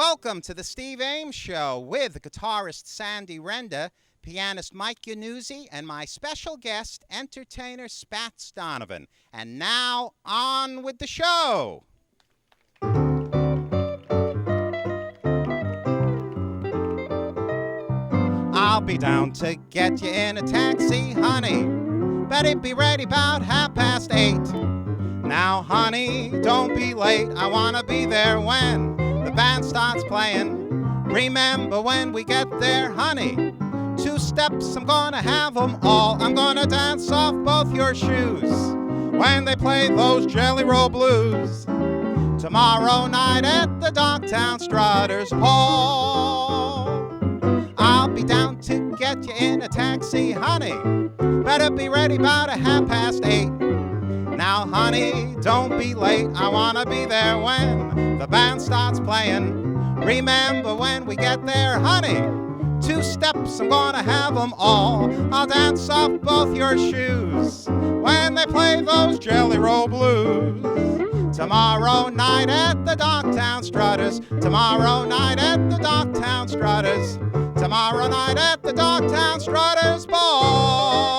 Welcome to the Steve Ames Show with guitarist Sandy Renda, pianist Mike Yannuzzi, and my special guest, entertainer SPATZ Donovan. And now, on with the show. I'll be down to get you in a taxi, honey. Better be ready about 8:30. Now, honey, don't be late. I want to be there when the band starts playing. Remember when we get there, honey. 2 steps, I'm gonna have them all. I'm gonna dance off both your shoes when they play those Jelly Roll Blues. Tomorrow night at the Dogtown Strutters Hall. I'll be down to get you in a taxi, honey. Better be ready about 8:30. Now, honey, don't be late. I wanna be there when the band starts playing. Remember when we get there, honey. 2 steps, I'm gonna have them all. I'll dance off both your shoes when they play those Jelly Roll Blues. Tomorrow night at the Dogtown Strutters. Tomorrow night at the Dogtown Strutters. Tomorrow night at the Dogtown Strutters Ball.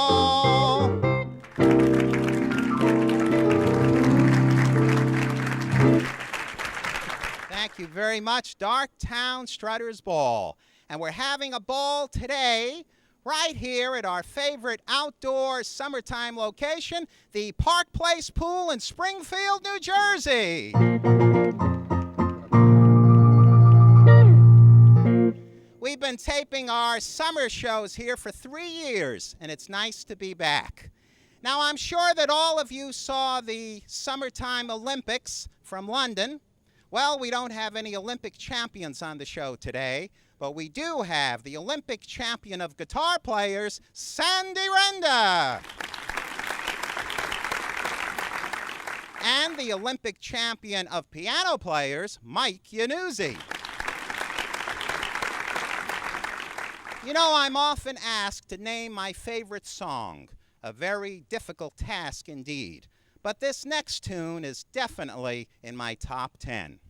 Thank you very much, Dogtown Strutters Ball. And we're having a ball today right here at our favorite outdoor summertime location, the Park Place Pool in Springfield, New Jersey. We've been taping our summer shows here for 3 years, and it's nice to be back. Now, I'm sure that all of you saw the Summertime Olympics from London. Well, we don't have any Olympic champions on the show today, but we do have the Olympic champion of guitar players, Sandy Renda. And the Olympic champion of piano players, Mike Yannuzzi. You know, I'm often asked to name my favorite song, a very difficult task indeed. But this next tune is definitely in my top 10.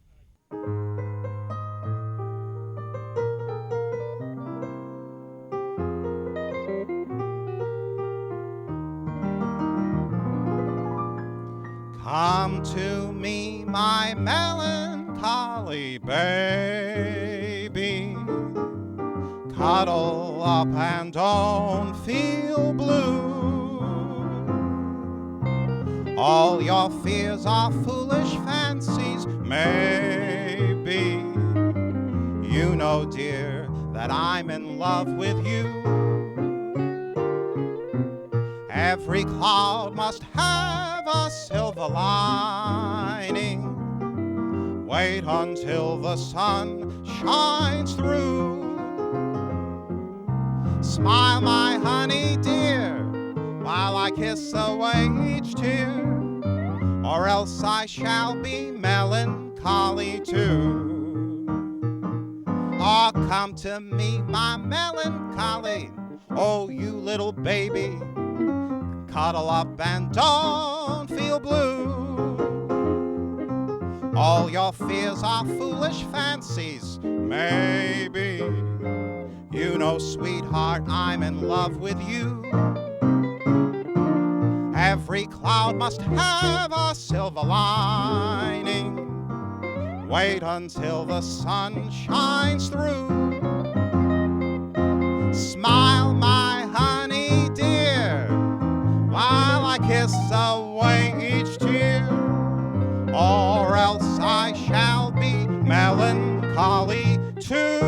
Come to me, my melancholy baby. Cuddle up and don't feel blue. All your fears are foolish fancies, maybe. You know, dear, that I'm in love with you. Every cloud must have a silver lining. Wait until the sun shines through. Smile, my honey dear, while I kiss away each tear, or else I shall be melancholy too. Oh, come to me, my melancholy, oh, you little baby. Cuddle up and don't feel blue. All your fears are foolish fancies, maybe. You know, sweetheart, I'm in love with you. Every cloud must have a silver lining. Wait until the sun shines through. Smile, my honey dear, while I kiss away each tear, or else I shall be melancholy too.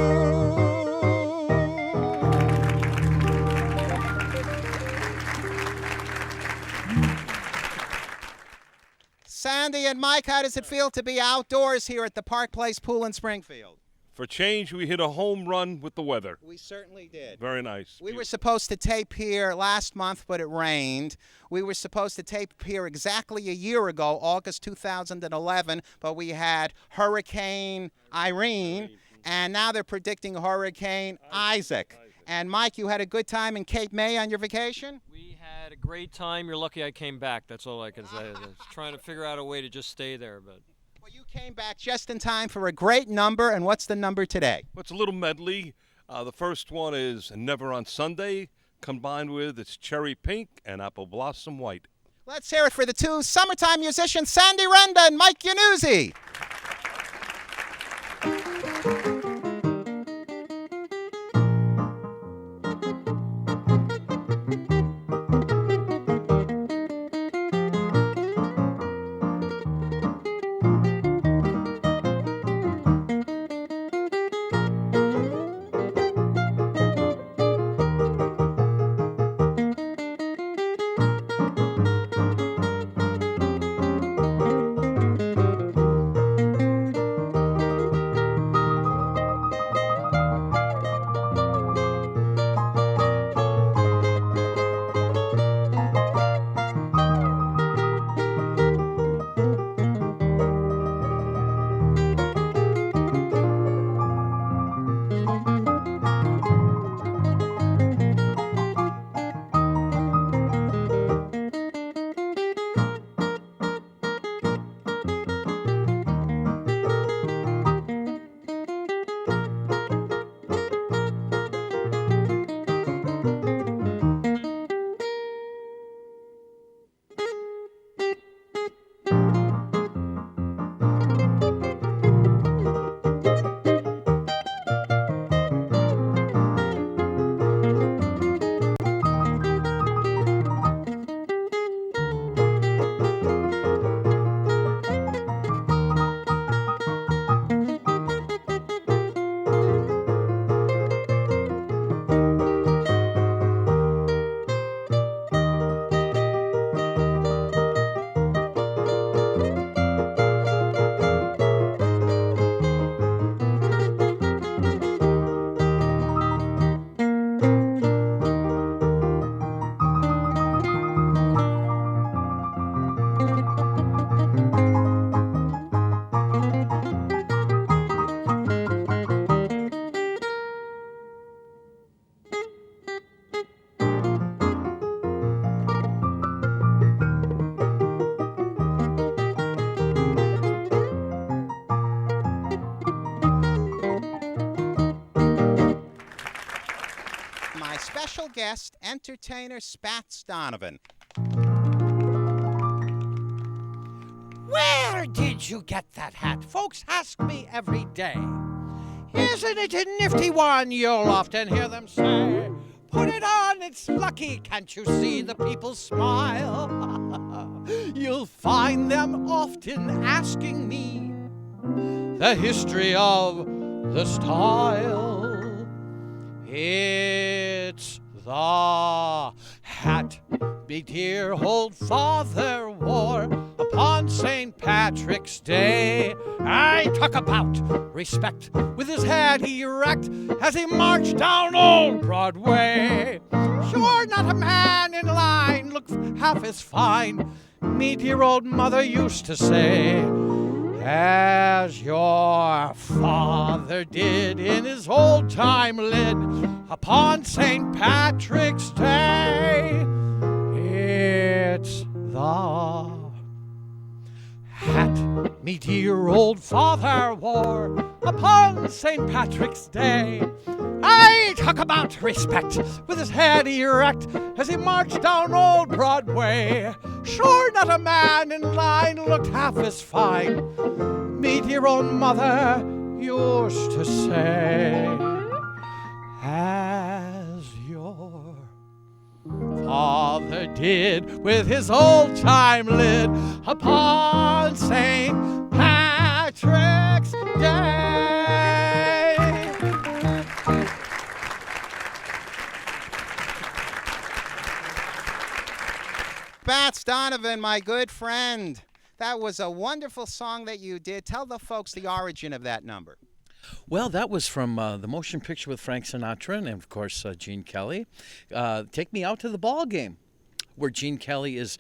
Sandy and Mike, how does it feel to be outdoors here at the Park Place Pool in Springfield? For change, we hit a home run with the weather. We certainly did. Very nice. We were supposed to tape here last month, but it rained. We were supposed to tape here exactly a year ago, August 2011, but we had Hurricane Irene, and now they're predicting Hurricane Isaac. And Mike, you had a good time in Cape May on your vacation? We had a great time. You're lucky I came back. That's all I can say. I was trying to figure out a way to just stay there, but Well, you came back just in time for a great number, and what's the number today? Well, it's a little medley. The first one is Never on Sunday, combined with It's Cherry Pink and Apple Blossom White. Let's hear it for the two summertime musicians, Sandy Renda and Mike Yanuzzi. Special guest, entertainer SPATZ Donovan. Where did you get that hat? Folks ask me every day. Isn't it a nifty one? You'll often hear them say. Put it on, it's lucky. Can't you see the people smile? You'll find them often asking me the history of the style. It's the hat me dear old father wore upon St. Patrick's Day. I talk about respect with his head erect as he marched down old Broadway. Sure, not a man in line looked half as fine, me dear old mother used to say, as your father did in his old-time lid upon St. Patrick's Day. It's the hat me dear old father wore upon St. Patrick's Day. I talk about respect with his head erect as he marched down old Broadway. Sure, not a man in line looked half as fine, me dear old mother used to say, as your father did with his old-time lid upon St. Patrick's Day. SPATZ Donovan, my good friend. That was a wonderful song that you did. Tell the folks the origin of that number. Well, that was from the motion picture with Frank Sinatra and, of course, Gene Kelly. Take Me Out to the Ball Game, where Gene Kelly is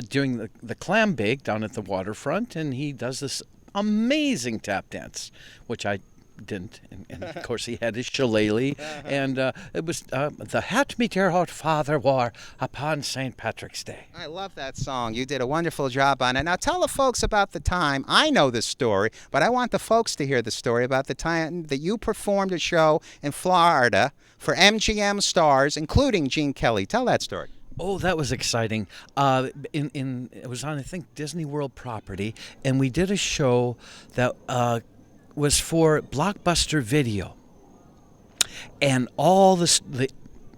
doing the clam bake down at the waterfront, and he does this amazing tap dance, which I didn't. And of course, he had his shillelagh. And it was the hat me dear old father wore upon St. Patrick's Day. I love that song. You did a wonderful job on it. Now tell the folks about the time. I know the story, but I want the folks to hear the story about the time that you performed a show in Florida for MGM stars, including Gene Kelly. Tell that story. Oh, that was exciting. It was on, I think, Disney World property, and we did a show that was for Blockbuster Video. And all the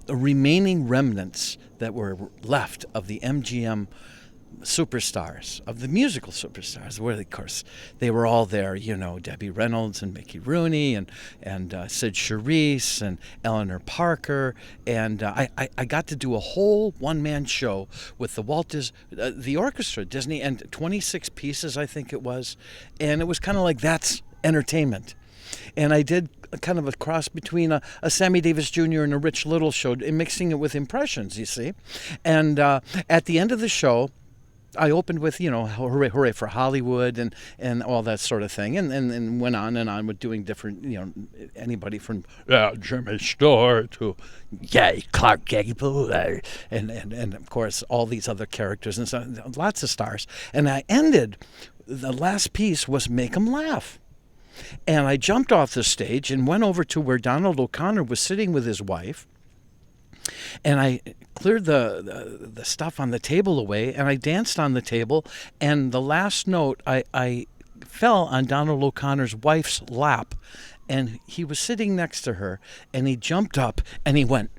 remaining remnants that were left of the MGM superstars, of the musical superstars, where of course they were all there, you know, Debbie Reynolds and Mickey Rooney and Sid Charisse and Eleanor Parker, and I got to do a whole one-man show with the orchestra, Disney, and 26 pieces, I think it was, and it was kind of like that's entertainment. And I did kind of a cross between a Sammy Davis Jr. and a Rich Little show, mixing it with impressions, you see. And at the end of the show, I opened with, you know, hooray, hooray for Hollywood and all that sort of thing, and went on and on with doing different, you know, anybody from Jimmy Stewart to Clark Gable, and of course all these other characters and so lots of stars. And I ended, the last piece was Make 'Em Laugh. And I jumped off the stage and went over to where Donald O'Connor was sitting with his wife. And I cleared the stuff on the table away, and I danced on the table. And the last note, I fell on Donald O'Connor's wife's lap, and he was sitting next to her, and he jumped up and he went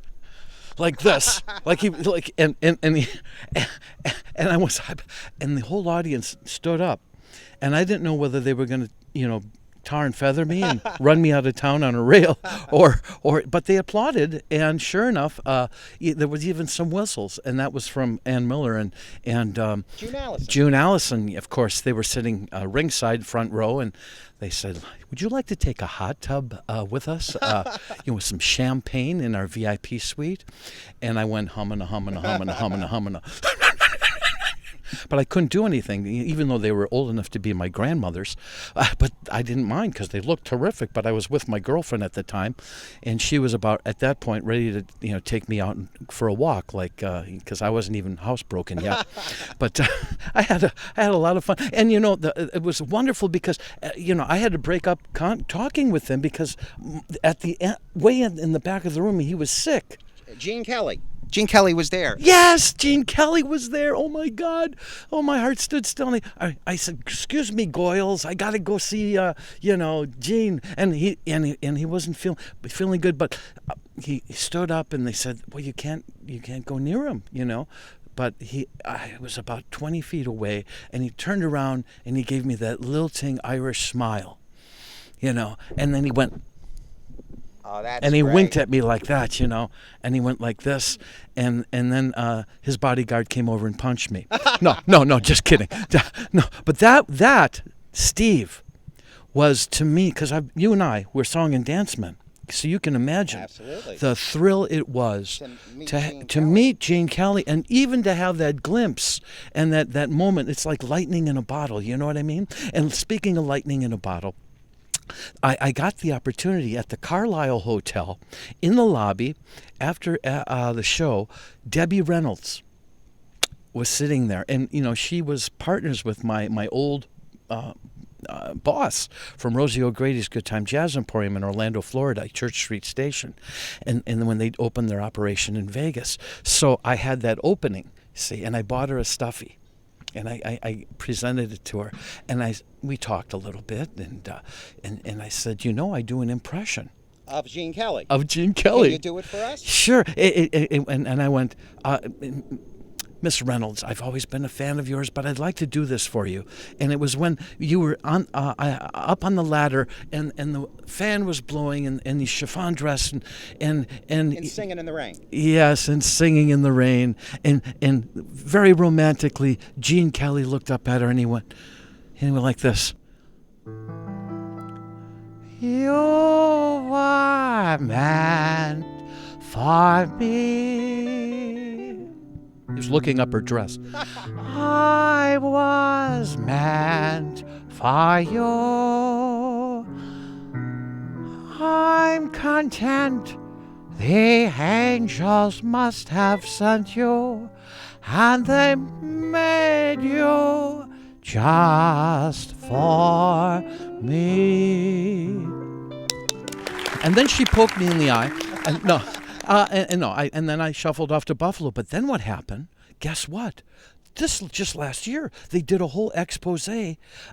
like this, and I was, and the whole audience stood up, and I didn't know whether they were going to, you know, tar and feather me and run me out of town on a rail, but they applauded, and sure enough, there was even some whistles, and that was from Ann Miller and June Allison. Of course, they were sitting ringside, front row, and they said, "Would you like to take a hot tub with us? You know, with some champagne in our VIP suite?" And I went humming. But I couldn't do anything, even though they were old enough to be my grandmothers. But I didn't mind because they looked terrific. But I was with my girlfriend at the time, and she was about, at that point, ready to, you know, take me out for a walk, like, because I wasn't even housebroken yet. But I had a lot of fun, and you know, it was wonderful because you know, I had to break up talking with them because at the way in the back of the room he was sick. Gene Kelly. Gene Kelly was there. Yes, Gene Kelly was there. Oh my God! Oh, my heart stood still. And I said, "Excuse me, Goyles, I got to go see, you know, Gene." And he wasn't feeling good, but he stood up, and they said, "Well, you can't go near him, you know." But I was about 20 feet away, and he turned around and he gave me that lilting Irish smile, you know, and then he went. Oh, that's and he great. winked at me like that, you know, and he went like this, and then his bodyguard came over and punched me. No, just kidding. No, but that Steve was to me, because you and I were song and dance men, so you can imagine the thrill it was to meet Gene Kelly, and even to have that glimpse and that moment. It's like lightning in a bottle, you know what I mean? And speaking of lightning in a bottle, I got the opportunity at the Carlisle Hotel in the lobby after the show. Debbie Reynolds was sitting there, and you know, she was partners with my old boss from Rosie O'Grady's Good Time Jazz Emporium in Orlando, Florida, Church Street Station, and when they opened their operation in Vegas. So I had that opening, see, and I bought her a stuffy. And I presented it to her, and we talked a little bit, and I said, you know, I do an impression of Gene Kelly. Can you do it for us? Sure. And I went, Miss Reynolds, I've always been a fan of yours, but I'd like to do this for you. And it was when you were up on the ladder, and the fan was blowing, and the chiffon dress, and singing in the rain. Yes, and singing in the rain, and very romantically, Gene Kelly looked up at her, and he went like this. You were meant for me. He was looking up her dress. I was meant for you. I'm content. The angels must have sent you, and they made you just for me. And then she poked me in the eye. And then I shuffled off to Buffalo. But then what happened? Guess what? Just last year, they did a whole expose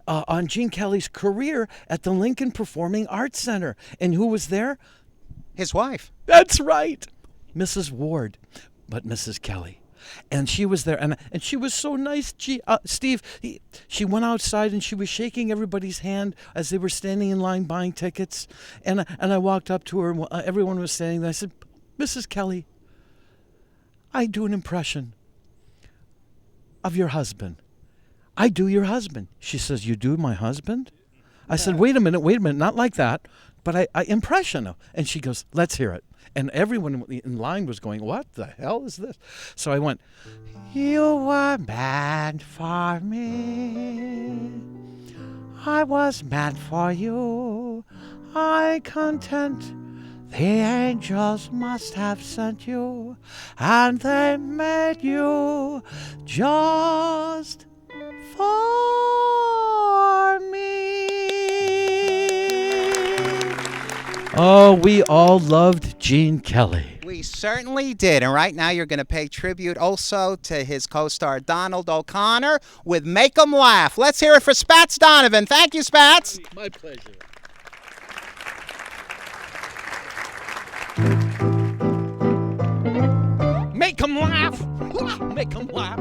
on Gene Kelly's career at the Lincoln Performing Arts Center. And who was there? His wife. That's right. Mrs. Ward, but Mrs. Kelly. And she was there, and she was so nice. Steve, she went outside and she was shaking everybody's hand as they were standing in line buying tickets. And I walked up to her, and everyone was standing there. I said, Mrs. Kelly, I do an impression of your husband. I do your husband. She says, you do my husband? I said, wait a minute, not like that. But I impression her. And she goes, let's hear it. And everyone in line was going, what the hell is this? So I went, you were meant for me. I was meant for you. I content. The angels must have sent you, and they made you just for me. Oh, we all loved Gene Kelly. We certainly did. And right now you're going to pay tribute also to his co-star Donald O'Connor with Make 'Em Laugh. Let's hear it for SPATZ Donovan. Thank you, SPATZ. My pleasure. Make 'em laugh. Make 'em laugh.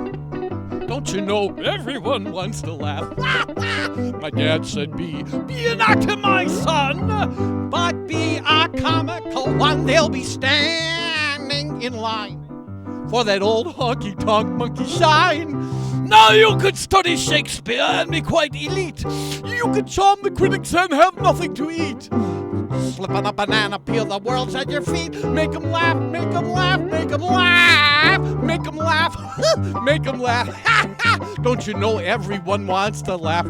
Don't you know everyone wants to laugh? My dad said, be an actor, my son, but be a comical one. They'll be standing in line for that old honky-tonk monkey shine. Now you could study Shakespeare and be quite elite. You could charm the critics and have nothing to eat. Slip on a banana peel, the world's at your feet. Make 'em laugh, make 'em laugh, make 'em laugh. Make 'em laugh, make 'em laugh. Don't you know everyone wants to laugh?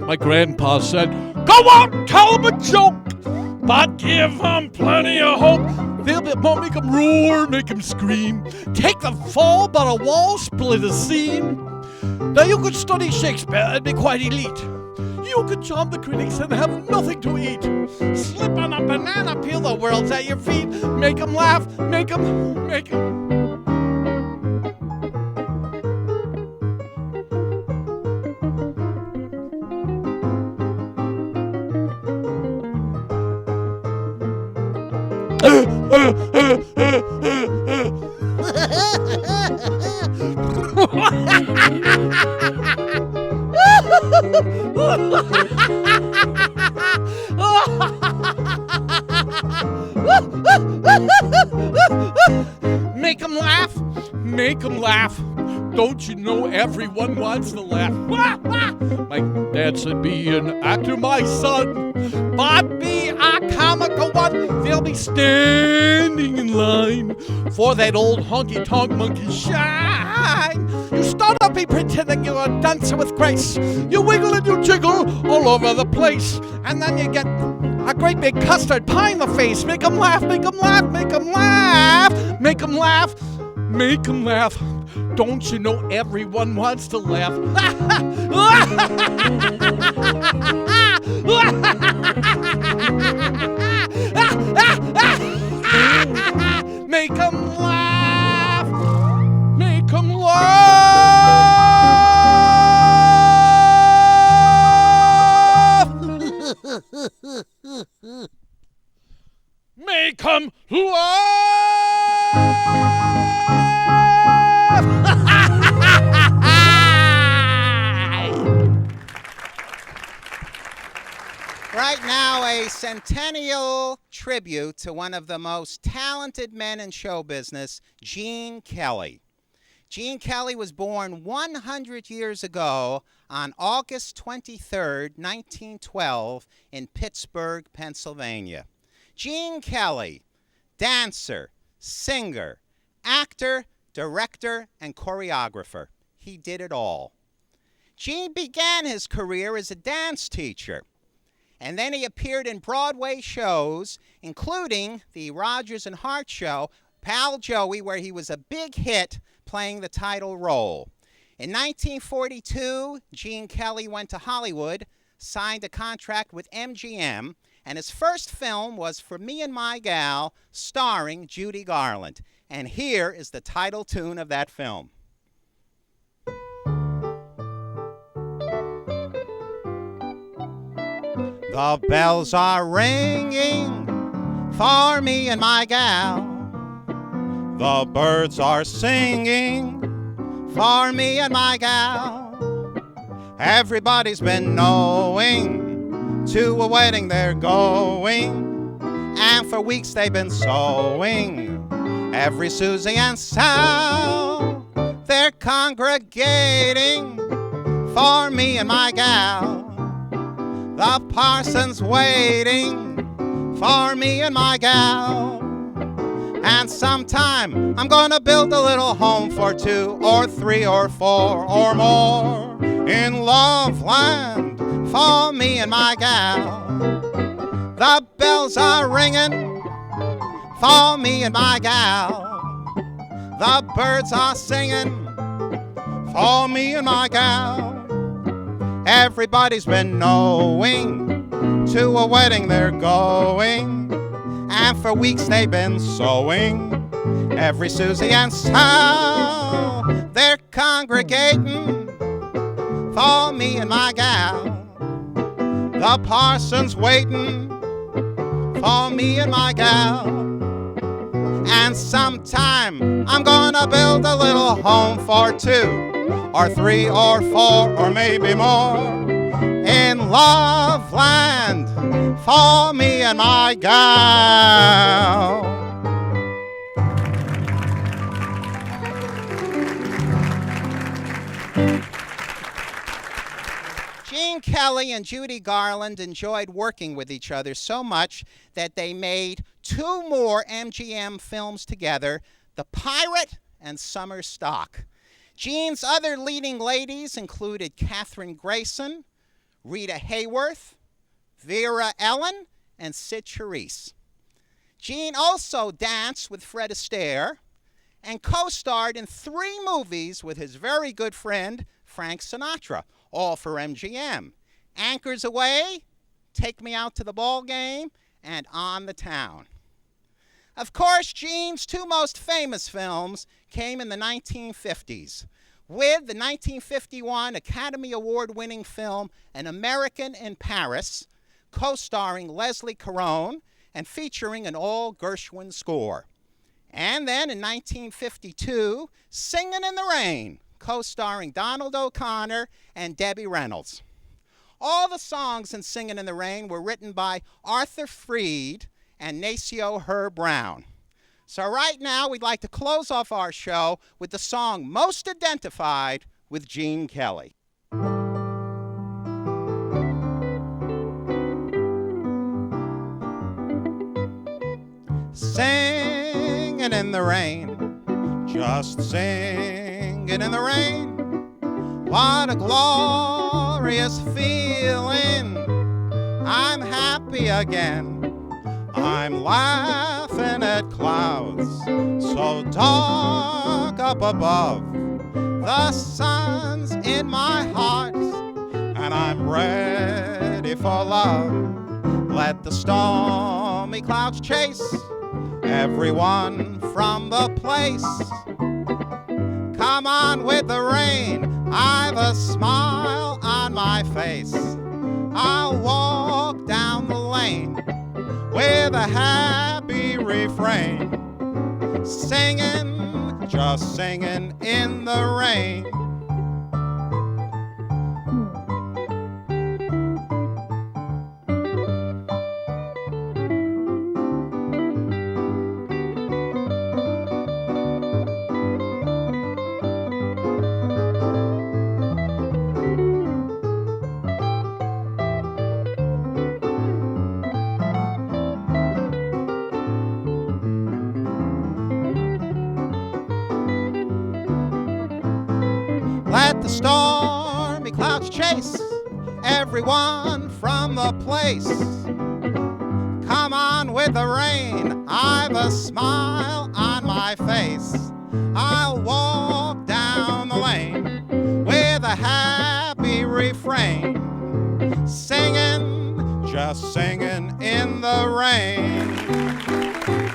My grandpa said, go on, tell 'em a joke, but give 'em plenty of hope. They'll make 'em roar, make 'em scream. Take the fall, but a wall, split a seam. Now you could study Shakespeare and be quite elite. You could charm the critics and have nothing to eat. Slip on a banana peel, the world's at your feet. Make 'em laugh, make 'em, make 'em. Make 'em laugh, make 'em laugh. Don't you know everyone wants to laugh? My dad said, be an actor, my son, but be a comical one. They'll be standing in line for that old honky-tonk monkey shine. You start up be pretending you're a dancer with grace. You wiggle and you jiggle all over the place, and then you get a great big custard pie in the face. Make 'em laugh, make 'em laugh, make 'em laugh, make 'em laugh, make 'em laugh. Don't you know everyone wants to laugh? Make 'em laugh, make 'em laugh. Make 'em laugh. Right now, a centennial tribute to one of the most talented men in show business, Gene Kelly. Gene Kelly was born 100 years ago on August 23rd, 1912, in Pittsburgh, Pennsylvania. Gene Kelly, dancer, singer, actor, director, and choreographer. He did it all. Gene began his career as a dance teacher. And then he appeared in Broadway shows, including the Rodgers and Hart show, Pal Joey, where he was a big hit playing the title role. In 1942, Gene Kelly went to Hollywood, signed a contract with MGM, and his first film was For Me and My Gal, starring Judy Garland. And here is the title tune of that film. The bells are ringing for me and my gal. The birds are singing for me and my gal. Everybody's been knowing to a wedding they're going, and for weeks they've been sewing. Every Susie and Sal, they're congregating for me and my gal. The parson's waiting for me and my gal. And sometime I'm gonna build a little home for 2 or 3 or 4 or more in Loveland for me and my gal. The bells are ringing for me and my gal. The birds are singing for me and my gal. Everybody's been knowing to a wedding they're going, and for weeks they've been sewing. Every Susie and Sal, they're congregating for me and my gal. The parson's waiting for me and my gal. And sometime I'm gonna build a little home for 2 or 3 or 4 or maybe more in Loveland for me and my gal. Gene Kelly and Judy Garland enjoyed working with each other so much that they made 2 more MGM films together, The Pirate and Summer Stock. Gene's other leading ladies included Katherine Grayson, Rita Hayworth, Vera Ellen, and Sid Charisse. Gene also danced with Fred Astaire and co-starred in 3 movies with his very good friend Frank Sinatra, all for MGM. Anchors Away, Take Me Out to the Ball Game, and On the Town. Of course, Gene's 2 most famous films came in the 1950s, with the 1951 Academy Award-winning film An American in Paris, co-starring Leslie Caron and featuring an all Gershwin score. And then in 1952, Singin' in the Rain, co-starring Donald O'Connor and Debbie Reynolds. All the songs in Singin' in the Rain were written by Arthur Freed and Nacio Herb Brown. So right now, we'd like to close off our show with the song most identified with Gene Kelly. Singing in the rain, just singing in the rain. What a glorious feeling. I'm happy again. I'm laughing at clouds so dark up above. The sun's in my heart and I'm ready for love. Let the stormy clouds chase everyone from the place. Come on with the rain, I've a smile on my face. I'll walk down the lane with a happy refrain, singing, just singing in the rain. Let the stormy clouds chase everyone from the place. Come on with the rain, I've a smile on my face. I'll walk down the lane with a happy refrain, singing, just singing in the rain.